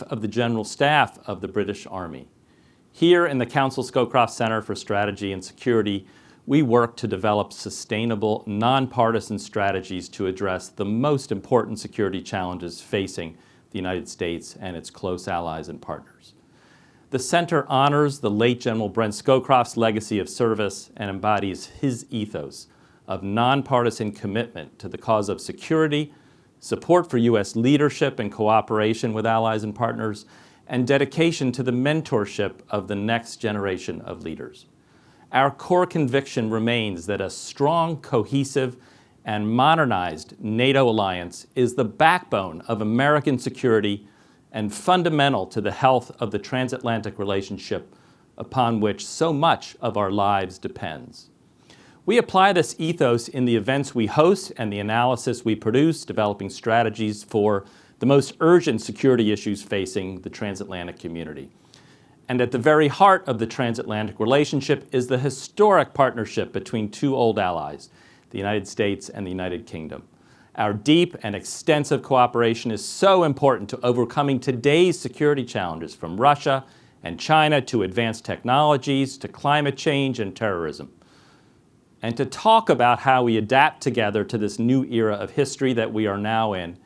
of the General Staff of the British Army. Here in the Council Scowcroft Center for Strategy and Security, we work to develop sustainable, nonpartisan strategies to address the most important security challenges facing the United States and its close allies and partners. The center honors the late General Brent Scowcroft's legacy of service and embodies his ethos of nonpartisan commitment to the cause of security, support for U.S. leadership and cooperation with allies and partners, and dedication to the mentorship of the next generation of leaders. Our core conviction remains that a strong, cohesive, and modernized NATO alliance is the backbone of American security and fundamental to the health of the transatlantic relationship upon which so much of our lives depends. We apply this ethos in the events we host and the analysis we produce, developing strategies for the most urgent security issues facing the transatlantic community. And at the very heart of the transatlantic relationship is the historic partnership between two old allies, the United States and the United Kingdom. Our deep and extensive cooperation is so important to overcoming today's security challenges, from Russia and China to advanced technologies to climate change and terrorism. And to talk about how we adapt together to this new era of history that we are now in,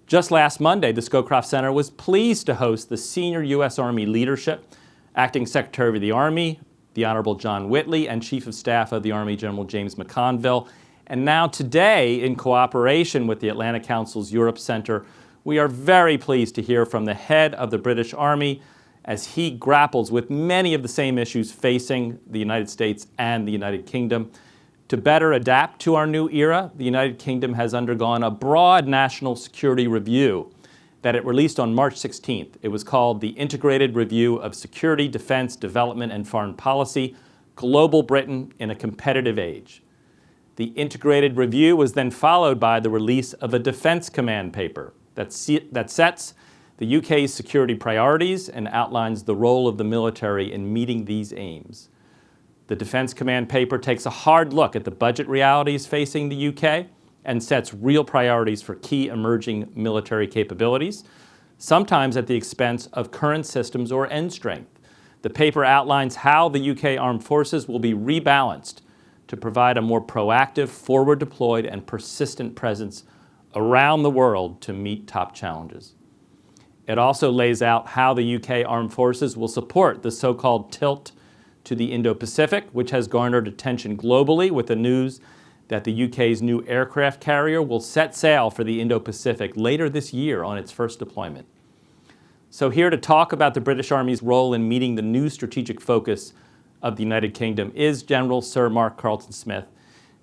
just last Monday, the Scowcroft Center was pleased to host the senior U.S. Army leadership, Acting Secretary of the Army, the Honorable John Whitley, and Chief of Staff of the Army, General James McConville. And now today, in cooperation with the Atlantic Council's Europe Center, we are very pleased to hear from the head of the British Army as he grapples with many of the same issues facing the United States and the United Kingdom. To better adapt to our new era, the United Kingdom has undergone a broad national security review that it released on March 16th. It was called the Integrated Review of Security, Defense, Development, and Foreign Policy, Global Britain in a Competitive Age. The integrated review was then followed by the release of a Defense Command paper that sets the UK's security priorities and outlines the role of the military in meeting these aims. The Defense Command paper takes a hard look at the budget realities facing the UK and sets real priorities for key emerging military capabilities, sometimes at the expense of current systems or end strength. The paper outlines how the UK Armed Forces will be rebalanced to provide a more proactive, forward-deployed, and persistent presence around the world to meet top challenges. It also lays out how the UK Armed Forces will support the so-called tilt to the Indo-Pacific, which has garnered attention globally with the news that the UK's new aircraft carrier will set sail for the Indo-Pacific later this year on its first deployment. So here to talk about the British Army's role in meeting the new strategic focus of the United Kingdom is General Sir Mark Carleton-Smith,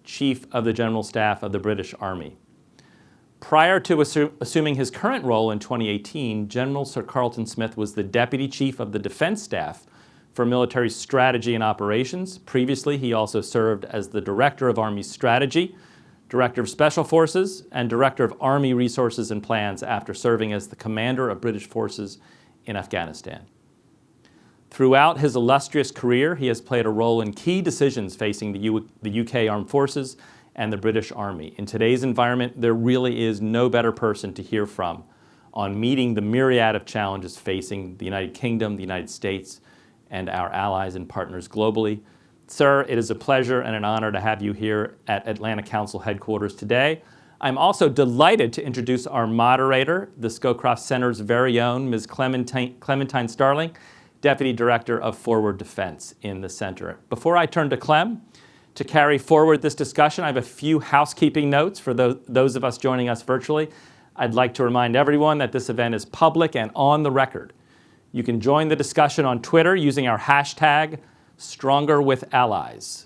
Chief of the General Staff of the British Army. Prior to assuming his current role in 2018, General Sir Carleton-Smith was the Deputy Chief of the Defense Staff for Military Strategy and Operations. Previously, he also served as the Director of Army Strategy, Director of Special Forces, and Director of Army Resources and Plans after serving as the Commander of British Forces in Afghanistan. Throughout his illustrious career, he has played a role in key decisions facing the UK Armed Forces and the British Army. In today's environment, there really is no better person to hear from on meeting the myriad of challenges facing the United Kingdom, the United States, and our allies and partners globally. Sir, it is a pleasure and an honor to have you here at Atlantic Council headquarters today. I'm also delighted to introduce our moderator, the Scowcroft Center's very own Ms. Clementine Starling, Deputy Director of Forward Defense in the Center. Before I turn to Clem to carry forward this discussion, I have a few housekeeping notes for those of us joining us virtually. I'd like to remind everyone that this event is public and on the record. You can join the discussion on Twitter using our hashtag #StrongerWithAllies.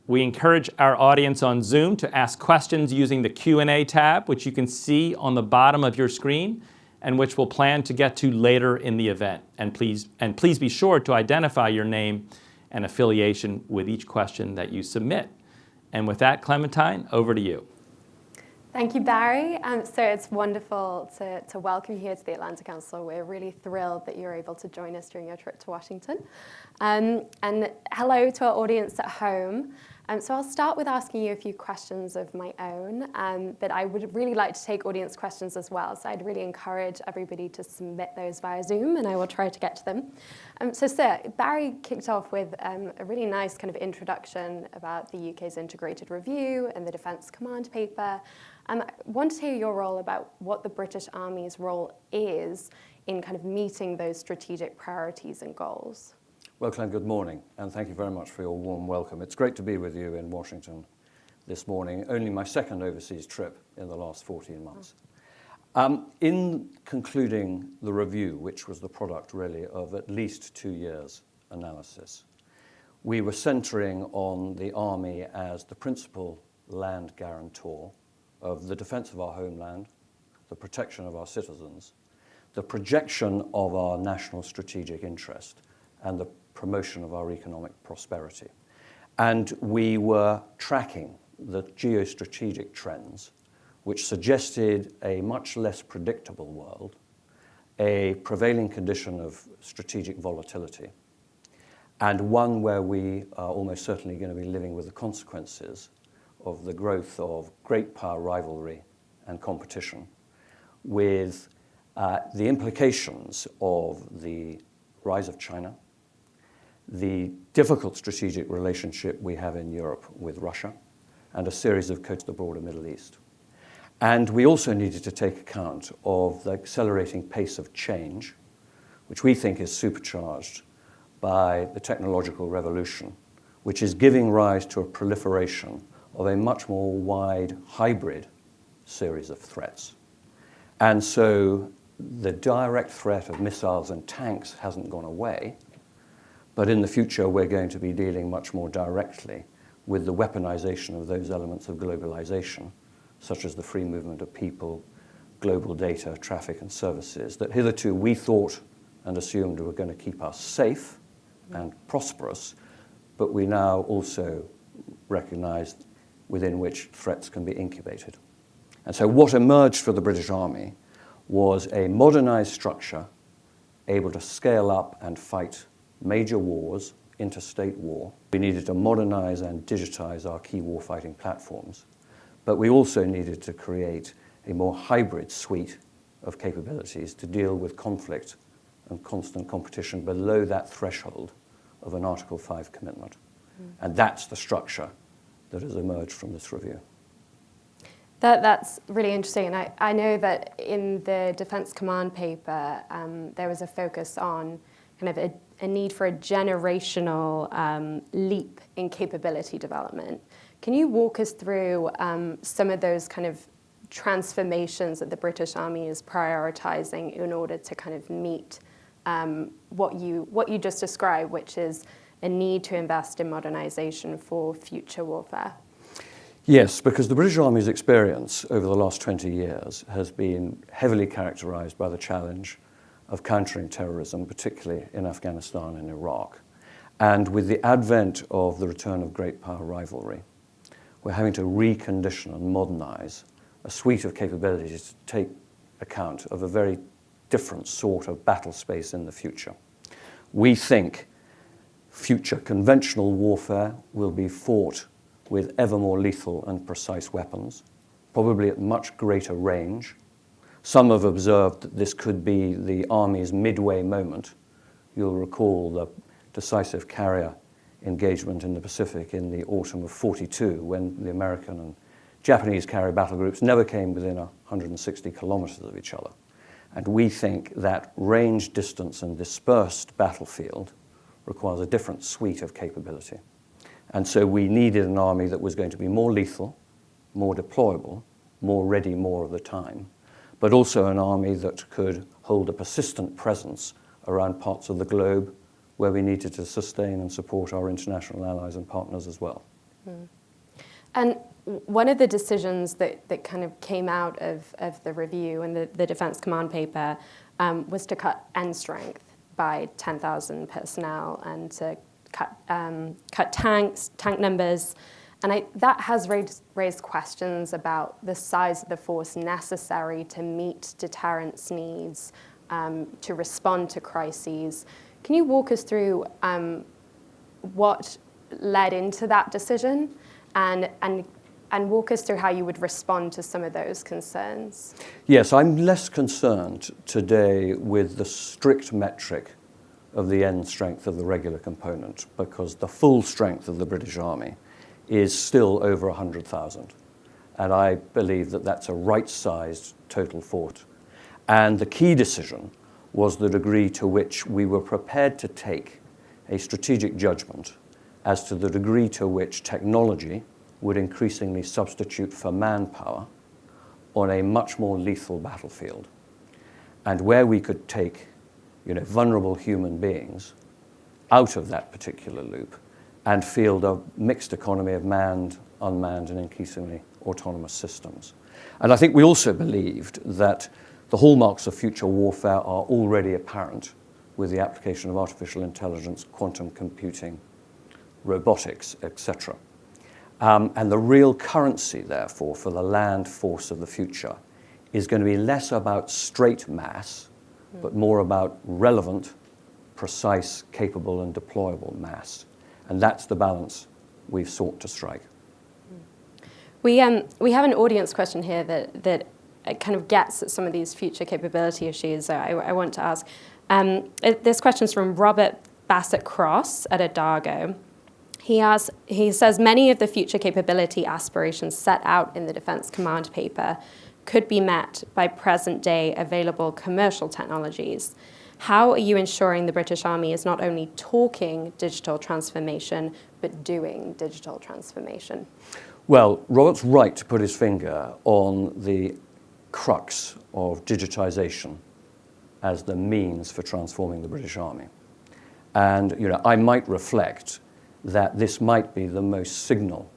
We encourage our audience on Zoom to ask questions using the Q&A tab, which you can see on the bottom of your screen, and which we'll plan to get to later in the event. And please be sure to identify your name and affiliation with each question that you submit. And with that, Clementine, over to you. Thank you, Barry. So it's wonderful to welcome you here to the Atlantic Council. We're really thrilled that you're able to join us during your trip to Washington. And hello to our audience at home. So I'll start with asking you a few questions of my own, but I would really like to take audience questions as well. So I'd really encourage everybody to submit those via Zoom, and I will try to get to them. So Sir, Barry kicked off with a really nice kind of introduction about the UK's integrated review and the Defence Command Paper. I want to hear your role about what the British Army's role is in kind of meeting those strategic priorities and goals. Well, Clem, good morning, and thank you very much for your warm welcome. It's great to be with you in Washington this morning, only my second overseas trip in the last 14 months. In concluding the review, which was the product really of at least 2 years' analysis, we were centering on the Army as the principal land guarantor of the defence of our homeland, the protection of our citizens, the projection of our national strategic interest, and the promotion of our economic prosperity. And we were tracking the geostrategic trends which suggested a much less predictable world, a prevailing condition of strategic volatility, and one where we are almost certainly going to be living with the consequences of the growth of great power rivalry and competition, with the implications of the rise of China, the difficult strategic relationship we have in Europe with Russia, and a series of coats of the broader Middle East. And we also needed to take account of the accelerating pace of change, which we think is supercharged by the technological revolution, which is giving rise to a proliferation of a much more wide hybrid series of threats. And so the direct threat of missiles and tanks hasn't gone away, but in the future, we're going to be dealing much more directly with the weaponization of those elements of globalization, such as the free movement of people, global data, traffic, and services, that hitherto we thought and assumed were going to keep us safe and prosperous, but we now also recognize within which threats can be incubated. And so what emerged for the British Army was a modernized structure able to scale up and fight major wars, interstate war. We needed to modernize and digitize our key warfighting platforms, but we also needed to create a more hybrid suite of capabilities to deal with conflict and constant competition below that threshold of an Article 5 commitment. And that's the structure that has emerged from this review. That's really interesting. And I know that in the Defence Command Paper, there was a focus on kind of a need for a generational leap in capability development. Can you walk us through some of those kind of transformations that the British Army is prioritizing in order to kind of meet what you just described, which is a need to invest in modernization for future warfare? Yes, because the British Army's experience over the last 20 years has been heavily characterized by the challenge of countering terrorism, particularly in Afghanistan and Iraq. And with the advent of the return of great power rivalry, we're having to recondition and modernize a suite of capabilities to take account of a very different sort of battle space in the future. We think future conventional warfare will be fought with ever more lethal and precise weapons, probably at much greater range. Some have observed that this could be the Army's midway moment. You'll recall the decisive carrier engagement in the Pacific in the autumn of '42, when the American and Japanese carrier battle groups never came within 160 kilometers of each other. And we think that range, distance, and dispersed battlefield requires a different suite of capability. And so we needed an army that was going to be more lethal, more deployable, more ready more of the time, but also an army that could hold a persistent presence around parts of the globe where we needed to sustain and support our international allies and partners as well. And one of the decisions that kind of came out of the review and the Defence Command Paper was to cut end strength by 10,000 personnel and to cut tank numbers. And that has raised questions about the size of the force necessary to meet deterrence needs, to respond to crises. Can you walk us through what led into that decision, and walk us through how you would respond to some of those concerns. Yes, I'm less concerned today with the strict metric of the end strength of the regular component, because the full strength of the British Army is still over 100,000. And I believe that that's a right-sized total fort. And the key decision was the degree to which we were prepared to take a strategic judgment as to the degree to which technology would increasingly substitute for manpower on a much more lethal battlefield, and where we could take vulnerable human beings out of that particular loop and field a mixed economy of manned, unmanned, and increasingly autonomous systems. And I think we also believed that the hallmarks of future warfare are already apparent with the application of artificial intelligence, quantum computing, robotics, etc. And the real currency, therefore, for the land force of the future is going to be less about straight mass, but more about relevant, precise, capable, and deployable mass. And that's the balance we've sought to strike. We have an audience question here that kind of gets at some of these future capability issues. So I want to ask. This question's from Robert Bassett-Cross at Adago. He says, many of the future capability aspirations set out in the Defense Command paper could be met by present-day available commercial technologies. How are you ensuring the British Army is not only talking digital transformation, but doing digital transformation? Well, Robert's right to put his finger on the crux of digitization as the means for transforming the British Army. And I might reflect that this might be the most signal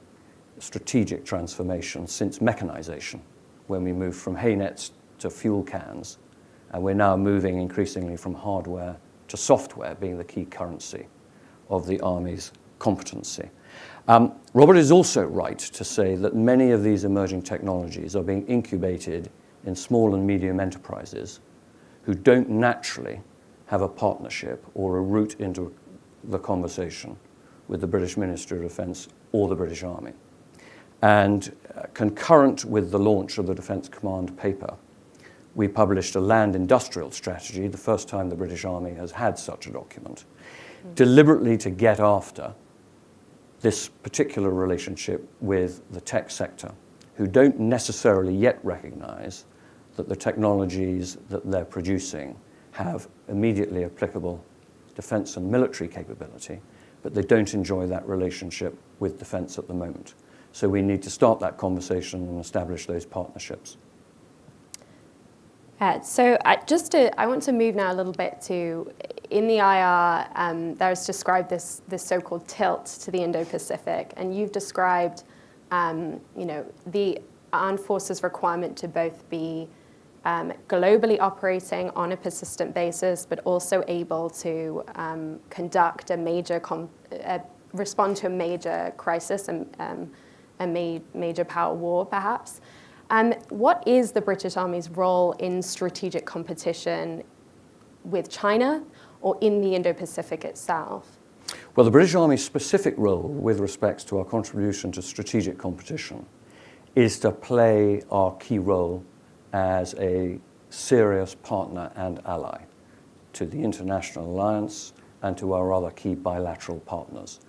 strategic transformation since mechanization, when we moved from hay nets to fuel cans, and we're now moving increasingly from hardware to software being the key currency of the Army's competency. Robert is also right to say that many of these emerging technologies are being incubated in small and medium enterprises who don't naturally have a partnership or a route into the conversation with the British Ministry of Defence or the British Army. And concurrent with the launch of the Defence Command paper, we published a land industrial strategy, the first time the British Army has had such a document, deliberately to get after this particular relationship with the tech sector, who don't necessarily yet recognize that the technologies that they're producing have immediately applicable defense and military capability, but they don't enjoy that relationship with defense at the moment. So we need to start that conversation and establish those partnerships. I want to move now a little bit to, in the IR, there's described this so-called tilt to the Indo-Pacific, and you've described, the armed forces requirement to both be globally operating on a persistent basis, but also able to conduct respond to a major crisis and a major power war, perhaps. What is the British Army's role in strategic competition with China or in the Indo-Pacific itself? Well, the British Army's specific role with respect to our contribution to strategic competition is to play our key role as a serious partner and ally to the International Alliance and to our other key bilateral partners.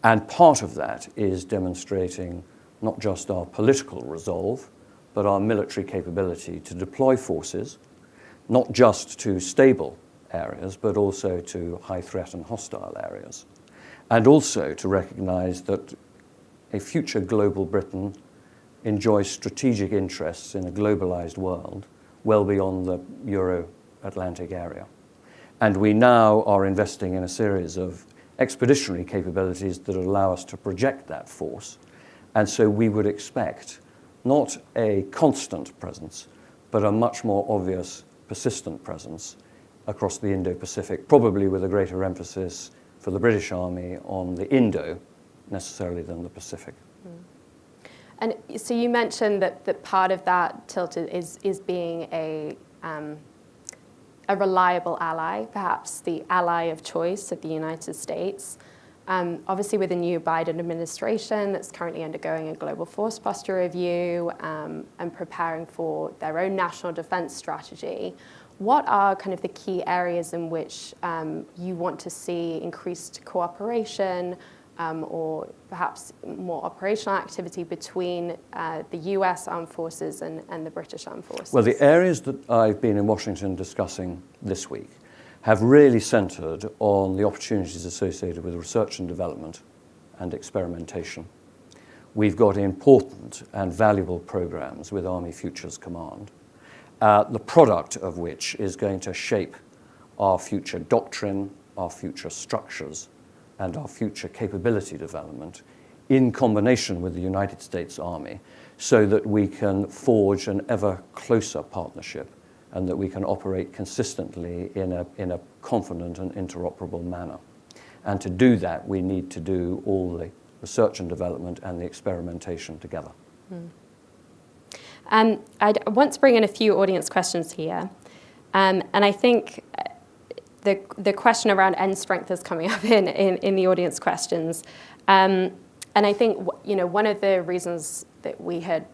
And part of that is demonstrating not just our political resolve, but our military capability to deploy forces, not just to stable areas, but also to high threat and hostile areas. And also to recognize that a future global Britain enjoys strategic interests in a globalized world well beyond the Euro-Atlantic area. And we now are investing in a series of expeditionary capabilities that allow us to project that force. And so we would expect not a constant presence, but a much more obvious, persistent presence across the Indo-Pacific, probably with a greater emphasis for the British Army on the Indo, necessarily than the Pacific. And so you mentioned that part of that tilt is being a reliable ally, perhaps the ally of choice of the United States. Obviously, with the new Biden administration that's currently undergoing a global force posture review and preparing for their own national defense strategy, what are kind of the key areas in which you want to see increased cooperation or perhaps more operational activity between the US Armed Forces and the British Armed Forces? Well, the areas that I've been in Washington discussing this week have really centred on the opportunities associated with research and development and experimentation. We've got important and valuable programs with Army Futures Command, the product of which is going to shape our future doctrine, our future structures, and our future capability development in combination with the United States Army, so that we can forge an ever closer partnership and that we can operate consistently in a confident and interoperable manner. And to do that, we need to do all the research and development and the experimentation together. I want to bring in a few audience questions here. And I think the question around end strength is coming up in the audience questions. And I think one of the reasons that we had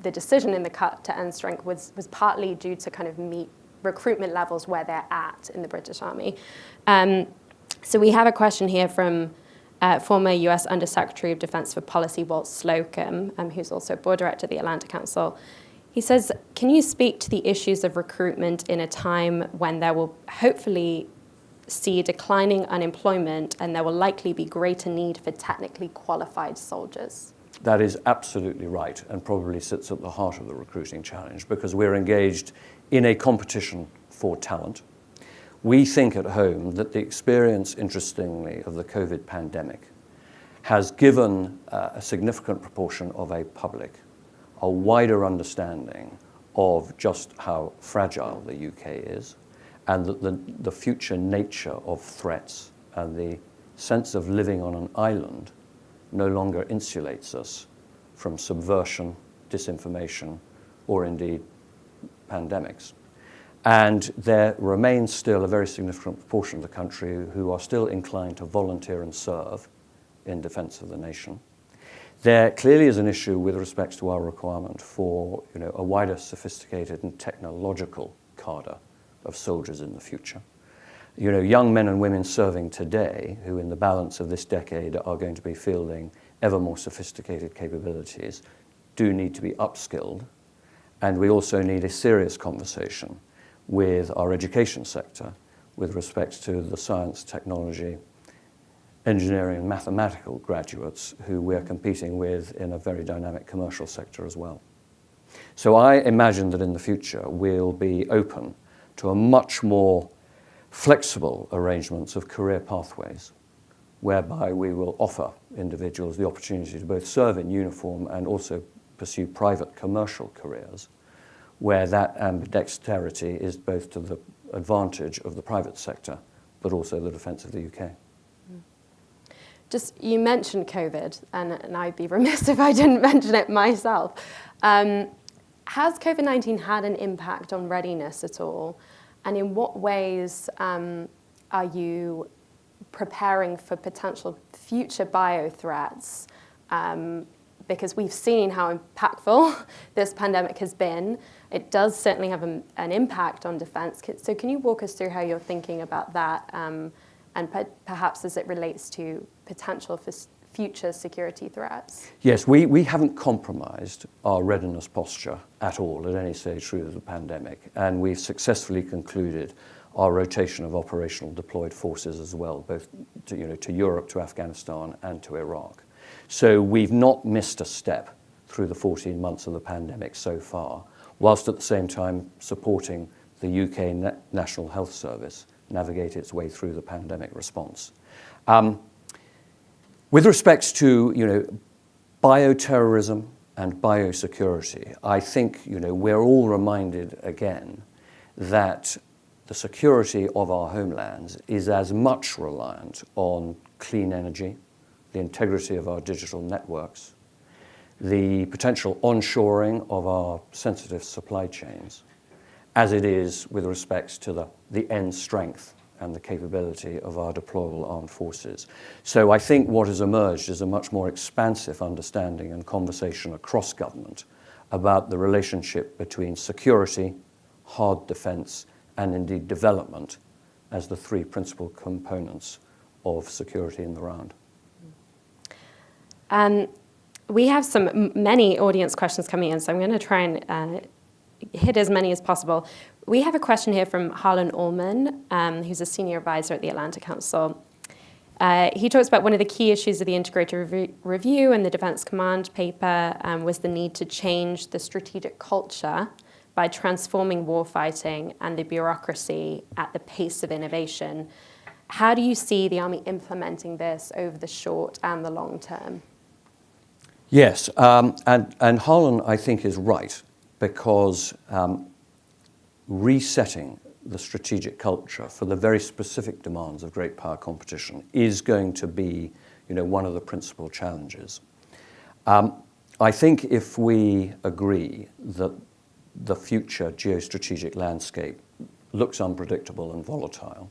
the decision in the cut to end strength was partly due to kind of meet recruitment levels where they're at in the British Army. So we have a question here from former US Undersecretary of Defense for Policy Walt Slocum, who's also board director at the Atlanta Council. He says, can you speak to the issues of recruitment in a time when there will hopefully see declining unemployment and there will likely be greater need for technically qualified soldiers? That is absolutely right, and probably sits at the heart of the recruiting challenge, because we're engaged in a competition for talent. We think at home that the experience, interestingly, of the COVID pandemic has given a significant proportion of a public a wider understanding of just how fragile the UK is, and that the future nature of threats and the sense of living on an island no longer insulates us from subversion, disinformation, or indeed pandemics. And there remains still a very significant proportion of the country who are still inclined to volunteer and serve in defense of the nation. There clearly is an issue with respect to our requirement for a wider, sophisticated and technological cadre of soldiers in the future. Young men and women serving today, who in the balance of this decade are going to be fielding ever more sophisticated capabilities, do need to be upskilled. And we also need a serious conversation with our education sector with respect to the science, technology, engineering and mathematical graduates who we're competing with in a very dynamic commercial sector as well. So I imagine that in the future we'll be open to a much more flexible arrangements of career pathways, whereby we will offer individuals the opportunity to both serve in uniform and also pursue private commercial careers, where that ambidexterity is both to the advantage of the private sector, but also the defence of the UK. You mentioned COVID, and I'd be remiss if I didn't mention it myself. Has COVID-19 had an impact on readiness at all? And in what ways are you preparing for potential future bio-threats? Because we've seen how impactful this pandemic has been. It does certainly have an impact on defense. So can you walk us through how you're thinking about that, and perhaps as it relates to potential for future security threats? Yes, we haven't compromised our readiness posture at all at any stage through the pandemic, and we've successfully concluded our rotation of operational deployed forces as well, both to Europe, to Afghanistan, and to Iraq. So we've not missed a step through the 14 months of the pandemic so far, whilst at the same time supporting the UK National Health Service navigate its way through the pandemic response. With respect to bioterrorism and biosecurity, I think we're all reminded again that the security of our homelands is as much reliant on clean energy, the integrity of our digital networks, the potential onshoring of our sensitive supply chains, as it is with respect to the end strength and the capability of our deployable armed forces. So I think what has emerged is a much more expansive understanding and conversation across government about the relationship between security, hard defence, and indeed development as the three principal components of security in the round. We have many audience questions coming in, so I'm going to try and hit as many as possible. We have a question here from Harlan Ullman, who's a senior advisor at the Atlantic Council. He talks about one of the key issues of the integrated review and the Defence Command paper was the need to change the strategic culture by transforming warfighting and the bureaucracy at the pace of innovation. How do you see the Army implementing this over the short and the long term? Yes, and Harlan, I think, is right, because resetting the strategic culture for the very specific demands of great power competition is going to be, one of the principal challenges. I think if we agree that the future geostrategic landscape looks unpredictable and volatile,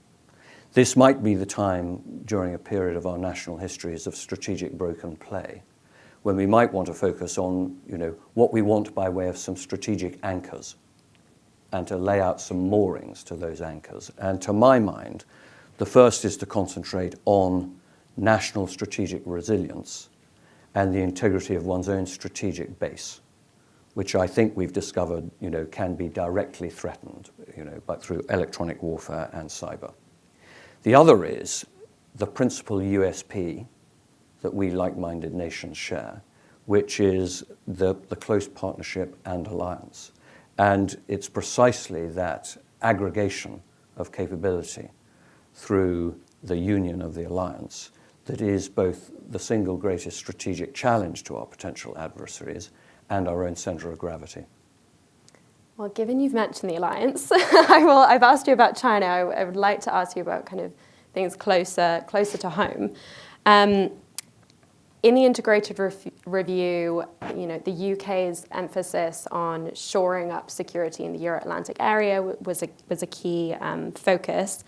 this might be the time during a period of our national histories of strategic broken play, when we might want to focus on, what we want by way of some strategic anchors, and to lay out some moorings to those anchors. And to my mind, the first is to concentrate on national strategic resilience and the integrity of one's own strategic base, which I think we've discovered, can be directly threatened, but through electronic warfare and cyber. The other is the principal USP that we like-minded nations share, which is the close partnership and alliance. And it's precisely that aggregation of capability through the union of the alliance that is both the single greatest strategic challenge to our potential adversaries and our own center of gravity. Well, given you've mentioned the alliance, I've asked you about China. I would like to ask you about kind of things closer to home. In the integrated review, the UK's emphasis on shoring up security in the Euro-Atlantic area was a key focus.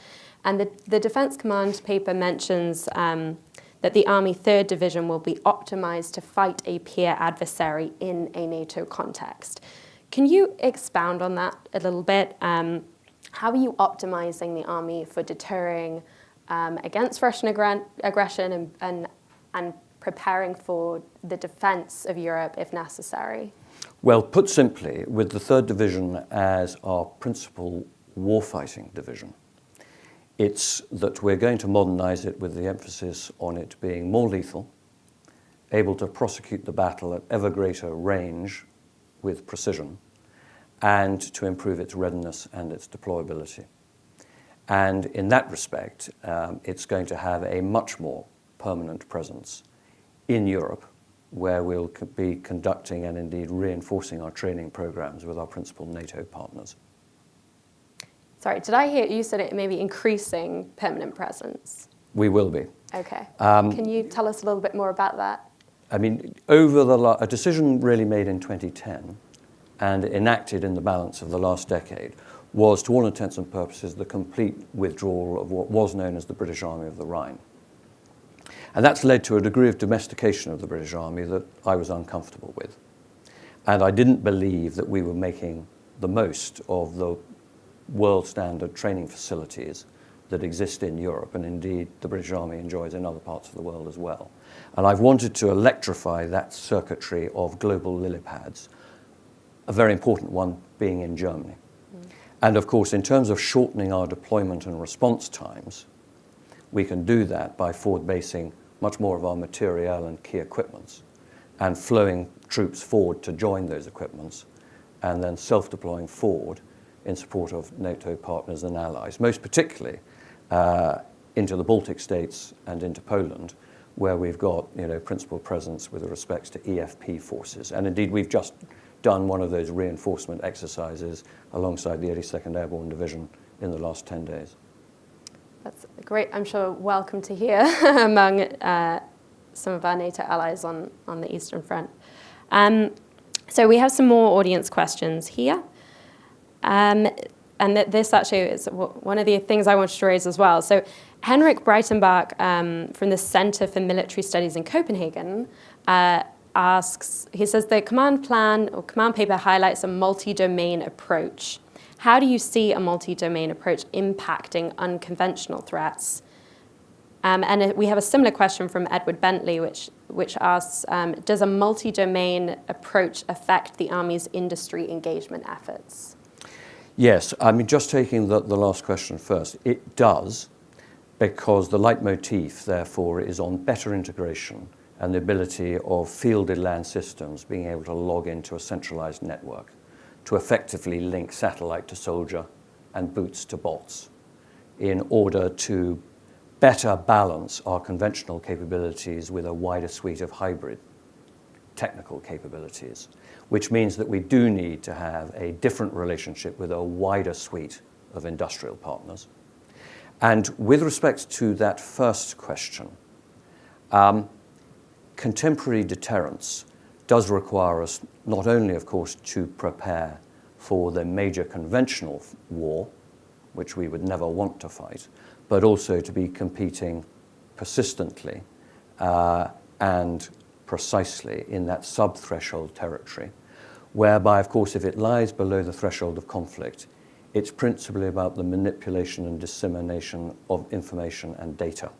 And the Defence Command paper mentions that the Army 3rd Division will be optimized to fight a peer adversary in a NATO context. Can you expound on that a little bit? How are you optimizing the Army for deterring against Russian aggression and preparing for the defence of Europe if necessary? Well, put simply, with the 3rd Division as our principal warfighting division, it's that we're going to modernise it with the emphasis on it being more lethal, able to prosecute the battle at ever greater range with precision, and to improve its readiness and its deployability. And in that respect, it's going to have a much more permanent presence in Europe, where we'll be conducting and indeed reinforcing our training programs with our principal NATO partners. Sorry, did I hear you said it may be increasing permanent presence? We will be. Okay. Can you tell us a little bit more about that? I mean, over a decision really made in 2010 and enacted in the balance of the last decade was, to all intents and purposes, the complete withdrawal of what was known as the British Army of the Rhine. And that's led to a degree of domestication of the British Army that I was uncomfortable with. And I didn't believe that we were making the most of the world standard training facilities that exist in Europe, and indeed the British Army enjoys in other parts of the world as well. And I've wanted to electrify that circuitry of global lily pads, a very important one being in Germany. And of course, in terms of shortening our deployment and response times, we can do that by forward basing much more of our materiel and key equipments and flowing troops forward to join those equipments and then self-deploying forward in support of NATO partners and allies, most particularly into the Baltic states and into Poland, where we've got principal presence with respect to EFP forces. And indeed, we've just done one of those reinforcement exercises alongside the 82nd Airborne Division in the last 10 days. That's great, I'm sure, welcome to hear among some of our NATO allies on the Eastern Front. So we have some more audience questions here. and this actually is one of the things I wanted to raise as well. So Henrik Breitenbach from the Center for Military Studies in Copenhagen he says the command plan or command paper highlights a multi-domain approach. How do you see a multi-domain approach impacting unconventional threats? And we have a similar question from Edward Bentley, which asks, does a multi-domain approach affect the Army's industry engagement efforts? Yes, I mean, just taking the last question first, it does, because the leitmotif, therefore, is on better integration and the ability of fielded land systems being able to log into a centralized network to effectively link satellite to soldier and boots to bots in order to better balance our conventional capabilities with a wider suite of hybrid technical capabilities, which means that we do need to have a different relationship with a wider suite of industrial partners. And with respect to that first question, contemporary deterrence does require us not only, of course, to prepare for the major conventional war, which we would never want to fight, but also to be competing persistently and precisely in that sub-threshold territory, whereby, of course, if it lies below the threshold of conflict, it's principally about the manipulation and dissemination of information and data.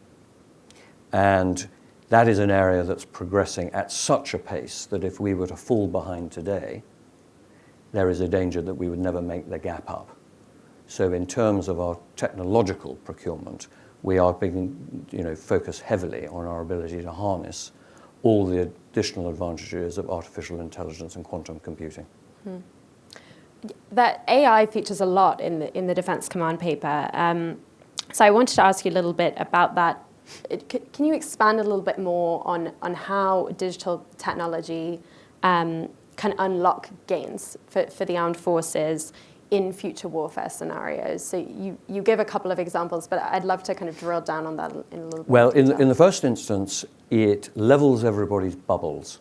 And that is an area that's progressing at such a pace that if we were to fall behind today, there is a danger that we would never make the gap up. So in terms of our technological procurement, we are focus heavily on our ability to harness all the additional advantages of artificial intelligence and quantum computing. That AI features a lot in the Defense Command paper. So I wanted to ask you a little bit about that. Can you expand a little bit more on how digital technology can unlock gains for the armed forces in future warfare scenarios? So you give a couple of examples, but I'd love to kind of drill down on that in a little bit. Well, in the first instance, it levels everybody's bubbles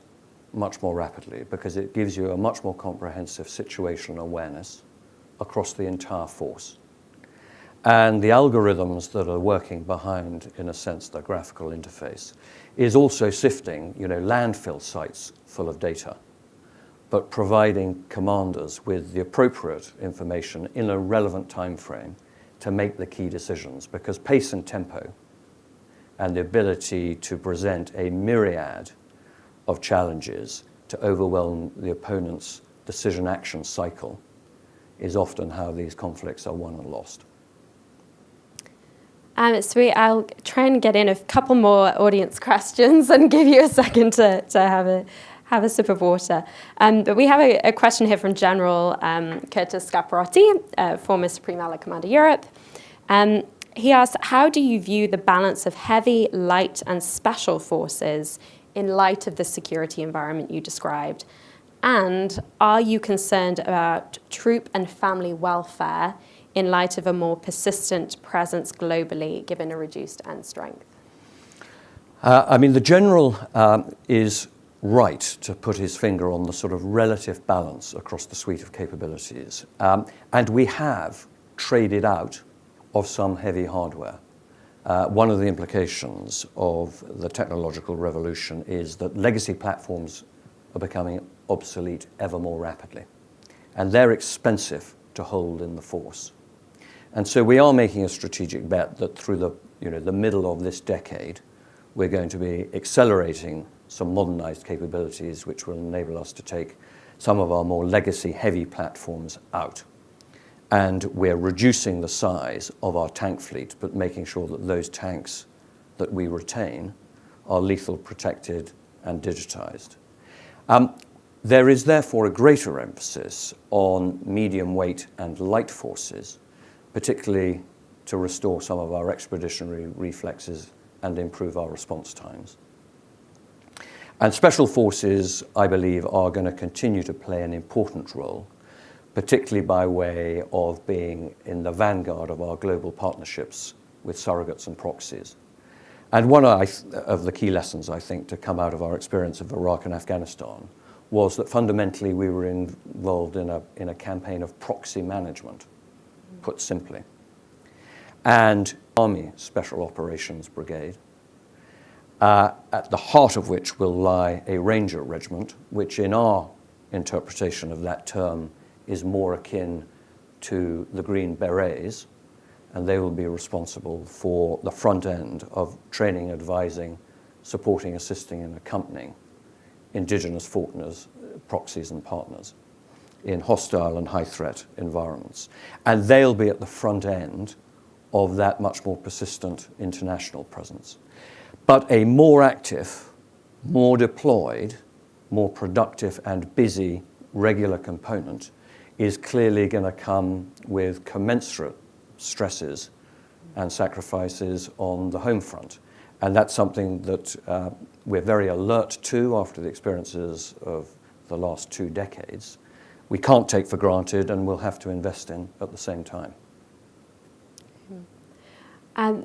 much more rapidly because it gives you a much more comprehensive situational awareness across the entire force. And the algorithms that are working behind, in a sense, the graphical interface, is also sifting, landfill sites full of data, but providing commanders with the appropriate information in a relevant time frame to make the key decisions, because pace and tempo and the ability to present a myriad of challenges to overwhelm the opponent's decision-action cycle is often how these conflicts are won and lost. I'll try and get in a couple more audience questions and give you a second to have a sip of water. But we have a question here from General Curtis Scaparotti, former Supreme Allied Commander Europe. He asks, how do you view the balance of heavy, light, and special forces in light of the security environment you described? And are you concerned about troop and family welfare in light of a more persistent presence globally, given a reduced end strength? The General is right to put his finger on the sort of relative balance across the suite of capabilities. And we have traded out of some heavy hardware. One of the implications of the technological revolution is that legacy platforms are becoming obsolete ever more rapidly. And they're expensive to hold in the force. And so we are making a strategic bet that through the middle of this decade, we're going to be accelerating some modernized capabilities which will enable us to take some of our more legacy heavy platforms out. And we're reducing the size of our tank fleet, but making sure that those tanks that we retain are lethal protected and digitized. There is therefore a greater emphasis on medium weight and light forces, particularly to restore some of our expeditionary reflexes and improve our response times. And special forces, I believe, are going to continue to play an important role, particularly by way of being in the vanguard of our global partnerships with surrogates and proxies. And one of the key lessons, I think, to come out of our experience of Iraq and Afghanistan was that fundamentally we were involved in a campaign of proxy management. put simply. And Army Special Operations Brigade, at the heart of which will lie a Ranger Regiment, which in our interpretation of that term is more akin to the Green Berets, and they will be responsible for the front end of training, advising, supporting, assisting, and accompanying indigenous falconers, proxies, and partners in hostile and high-threat environments. And they'll be at the front end of that much more persistent international presence. But a more active, more deployed, more productive and busy regular component is clearly going to come with commensurate stresses and sacrifices on the home front. And that's something that we're very alert to after the experiences of the last 2 decades. We can't take for granted and we'll have to invest in at the same time.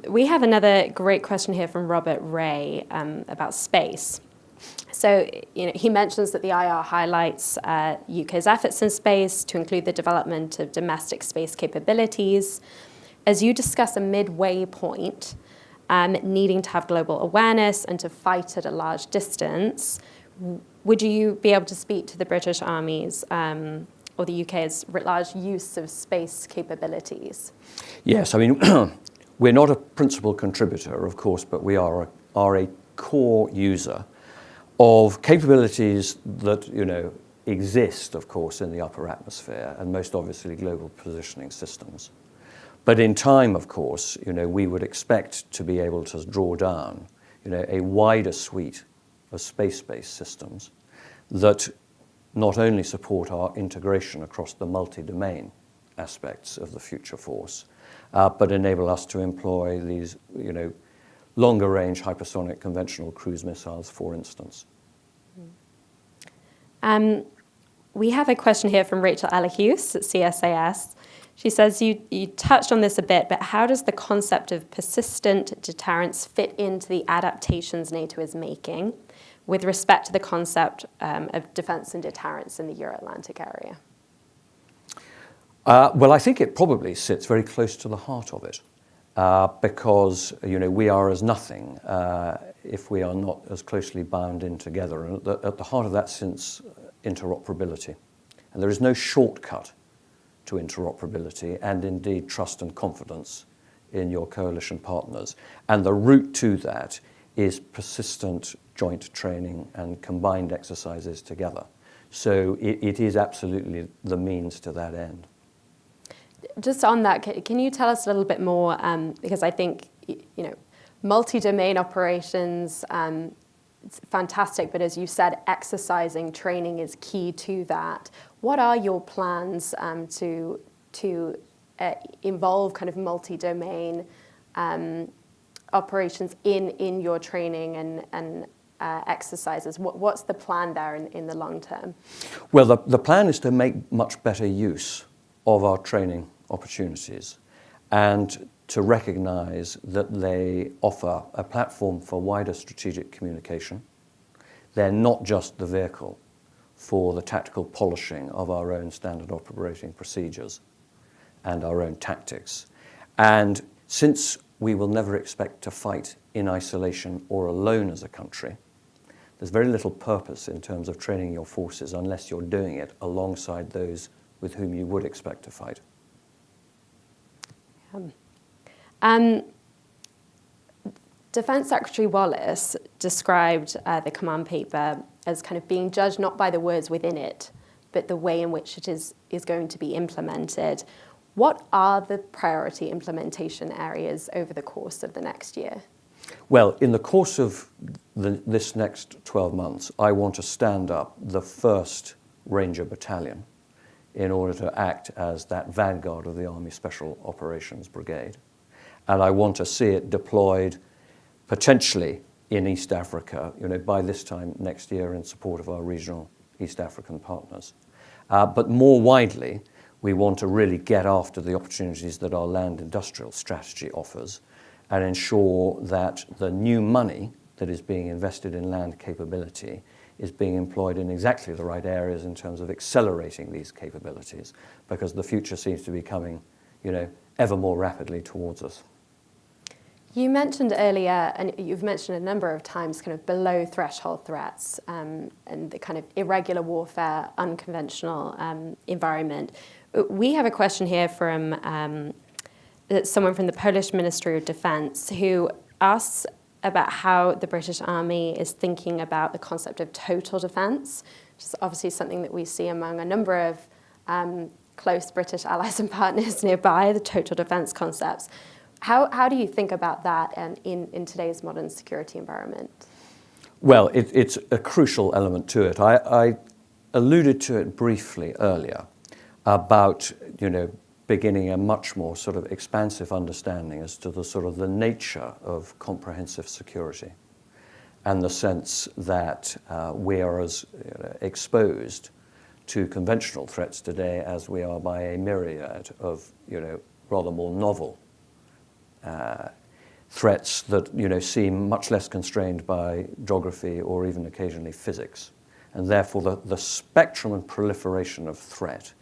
We have another great question here from Robert Ray about space. So, he mentions that the IR highlights UK's efforts in space to include the development of domestic space capabilities. As you discuss a midway point, needing to have global awareness and to fight at a large distance, would you be able to speak to the British Army's or the UK's writ large use of space capabilities? Yes, I mean, we're not a principal contributor, of course, but we are a core user of capabilities that, exist, of course, in the upper atmosphere, and most obviously global positioning systems. But in time, of course, we would expect to be able to draw down, a wider suite of space-based systems that not only support our integration across the multi-domain aspects of the future force, but enable us to employ these, longer-range hypersonic conventional cruise missiles, for instance. We have a question here from Rachel Elahuse at CSAS. She says, you touched on this a bit, but how does the concept of persistent deterrence fit into the adaptations NATO is making with respect to the concept of defense and deterrence in the Euro-Atlantic area? Well, I think it probably sits very close to the heart of it, because we are as nothing if we are not as closely bound in together. And at the heart of that sits interoperability, and there is no shortcut to interoperability, and indeed trust and confidence in your coalition partners. And the route to that is persistent joint training and combined exercises together. So it is absolutely the means to that end. Just on that, can you tell us a little bit more, because I think, multi-domain operations, it's fantastic, but as you said, exercising training is key to that. What are your plans to involve kind of multi-domain operations in your training and exercises? What's the plan there in the long term? Well, the plan is to make much better use of our training opportunities and to recognize that they offer a platform for wider strategic communication. They're not just the vehicle for the tactical polishing of our own standard operating procedures and our own tactics. And since we will never expect to fight in isolation or alone as a country, there's very little purpose in terms of training your forces unless you're doing it alongside those with whom you would expect to fight. Defence Secretary Wallace described the command paper as kind of being judged not by the words within it, but the way in which it is going to be implemented. What are the priority implementation areas over the course of the next year? Well, in the course of this next 12 months, I want to stand up the first Ranger Battalion in order to act as that vanguard of the Army Special Operations Brigade. And I want to see it deployed potentially in East Africa, by this time next year in support of our regional East African partners. But more widely, we want to really get after the opportunities that our land industrial strategy offers and ensure that the new money that is being invested in land capability is being employed in exactly the right areas in terms of accelerating these capabilities, because the future seems to be coming, ever more rapidly towards us. You mentioned earlier, and you've mentioned a number of times, kind of below threshold threats and the kind of irregular warfare, unconventional environment. We have a question here from someone from the Polish Ministry of Defence who asks about how the British Army is thinking about the concept of total defence, which is obviously something that we see among a number of close British allies and partners nearby, the total defence concepts. How do you think about that in today's modern security environment? Well, it's a crucial element to it. I alluded to it briefly earlier about, beginning a much more sort of expansive understanding as to the sort of the nature of comprehensive security and the sense that we are as exposed to conventional threats today as we are by a myriad of, rather more novel threats that seem much less constrained by geography or even occasionally physics. And therefore the spectrum and proliferation of threat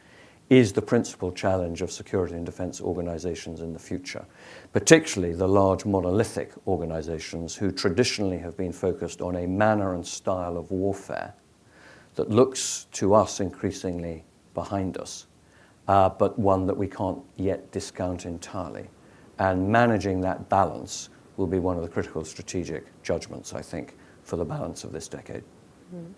is the principal challenge of security and defense organizations in the future, particularly the large monolithic organizations who traditionally have been focused on a manner and style of warfare that looks to us increasingly behind us, but one that we can't yet discount entirely. And managing that balance will be one of the critical strategic judgments, I think, for the balance of this decade. Mm.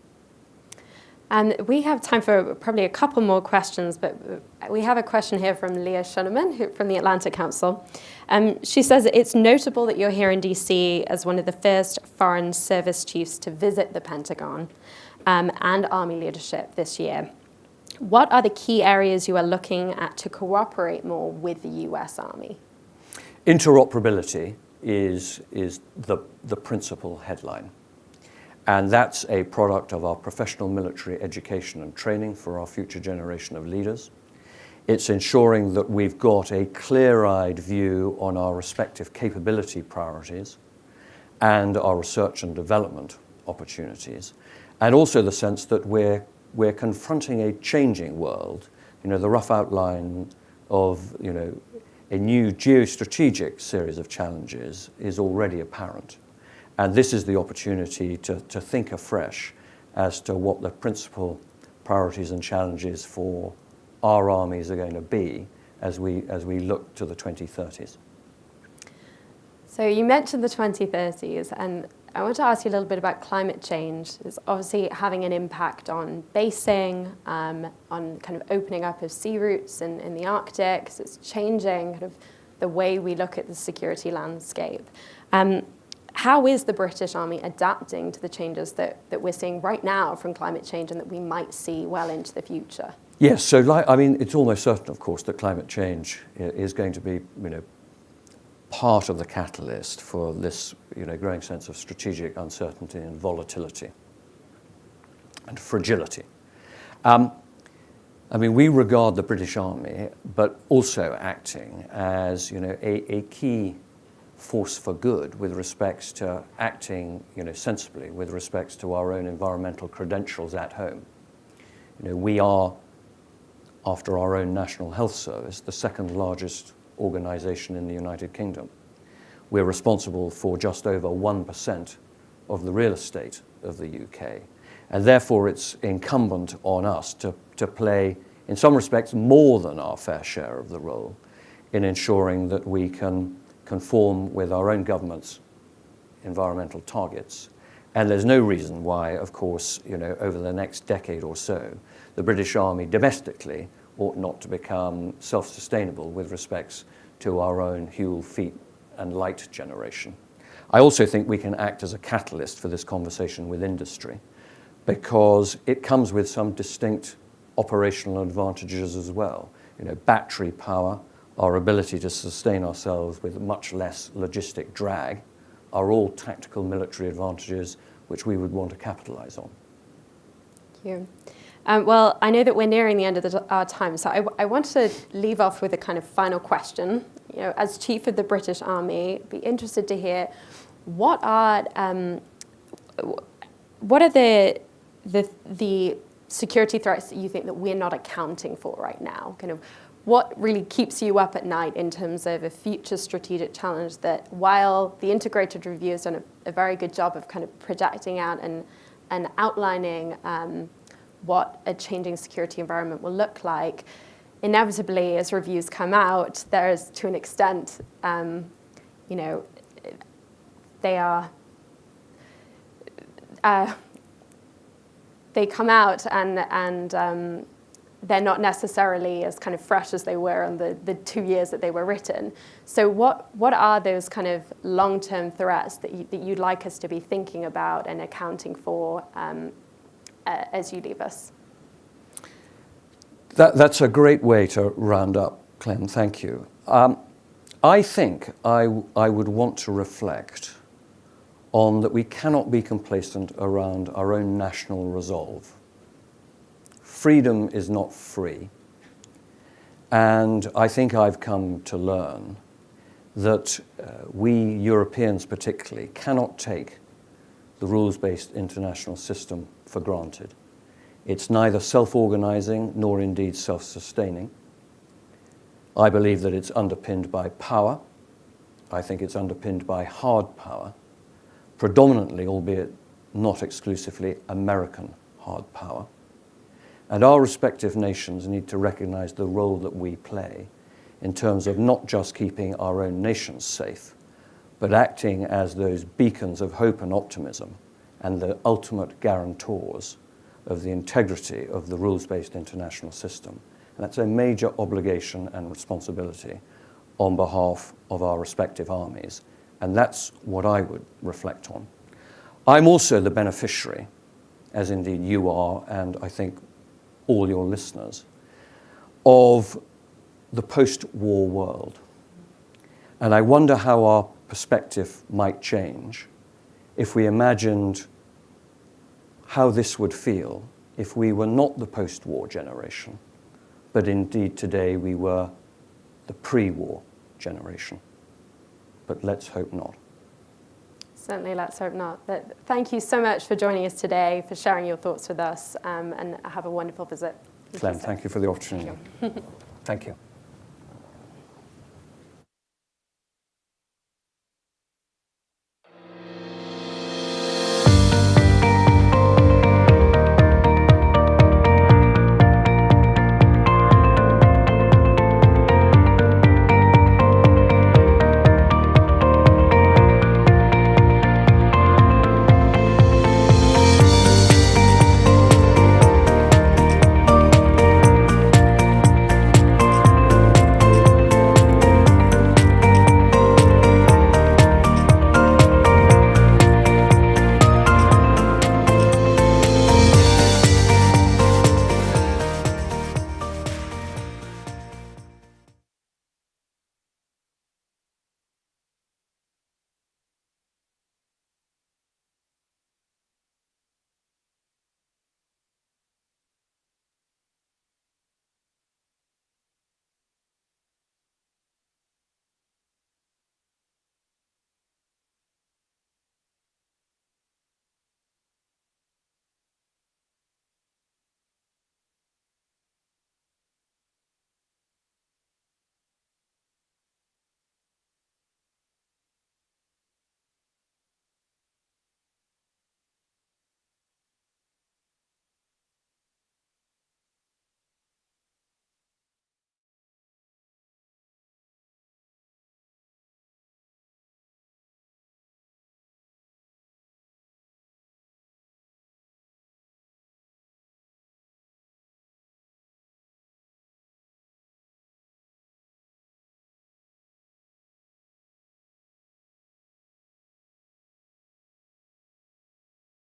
And we have time for probably a couple more questions, but we have a question here from Leah Schoenemann from the Atlantic Council. She says it's notable that you're here in DC as one of the first foreign service chiefs to visit the Pentagon and Army leadership this year. What are the key areas you are looking at to cooperate more with the US Army? Interoperability is the principal headline. And that's a product of our professional military education and training for our future generation of leaders. It's ensuring that we've got a clear-eyed view on our respective capability priorities and our research and development opportunities, and also the sense that we're confronting a changing world. The rough outline of a new geostrategic series of challenges is already apparent. And this is the opportunity to think afresh as to what the principal priorities and challenges for our armies are going to be as we look to the 2030s. So you mentioned the 2030s, and I want to ask you a little bit about climate change. It's obviously having an impact on basing, on kind of opening up of sea routes in the Arctic. So it's changing kind of the way we look at the security landscape. How is the British Army adapting to the changes that we're seeing right now from climate change and that we might see well into the future? Yes, so it's almost certain, of course, that climate change is going to be, part of the catalyst for this, growing sense of strategic uncertainty and volatility and fragility. We regard the British Army, but also acting as, a key force for good with respects to acting, sensibly with respects to our own environmental credentials at home. We are, after our own National Health Service, the second largest organization in the United Kingdom. We're responsible for just over 1% of the real estate of the UK. And therefore it's incumbent on us to play, in some respects, more than our fair share of the role in ensuring that we can conform with our own government's environmental targets. And there's no reason why, of course, over the next decade or so, the British Army domestically ought not to become self-sustainable with respects to our own fuel, feet, and light generation. I also think we can act as a catalyst for this conversation with industry because it comes with some distinct operational advantages as well. Battery power, our ability to sustain ourselves with much less logistic drag are all tactical military advantages which we would want to capitalize on. Thank you. Well, I know that we're nearing the end of our time, so I want to leave off with a kind of final question. As Chief of the British Army, I'd be interested to hear what are the security threats that you think that we're not accounting for right now? Kind of what really keeps you up at night in terms of a future strategic challenge that, while the integrated review has done a very good job of kind of projecting out and outlining what a changing security environment will look like, inevitably, as reviews come out, there is, to an extent, they come out and they're not necessarily as kind of fresh as they were on the 2 years that they were written. So what are those kind of long-term threats that you'd like us to be thinking about and accounting for as you leave us? That's a great way to round up, Clem. Thank you. I think I would want to reflect on that we cannot be complacent around our own national resolve. Freedom is not free. And I think I've come to learn that we Europeans particularly cannot take the rules-based international system for granted. It's neither self-organizing nor indeed self-sustaining. I believe that it's underpinned by power. I think it's underpinned by hard power, predominantly, albeit not exclusively, American hard power. And our respective nations need to recognize the role that we play in terms of not just keeping our own nations safe, but acting as those beacons of hope and optimism and the ultimate guarantors of the integrity of the rules-based international system. And that's a major obligation and responsibility on behalf of our respective armies. And that's what I would reflect on. I'm also the beneficiary, as indeed you are, and I think all your listeners, of the post-war world. And I wonder how our perspective might change if we imagined how this would feel if we were not the post-war generation, but indeed today we were the pre-war generation. But let's hope not. Certainly, let's hope not. But thank you so much for joining us today, for sharing your thoughts with us, and have a wonderful visit. Clem, thank you for the opportunity. Thank you. Thank you.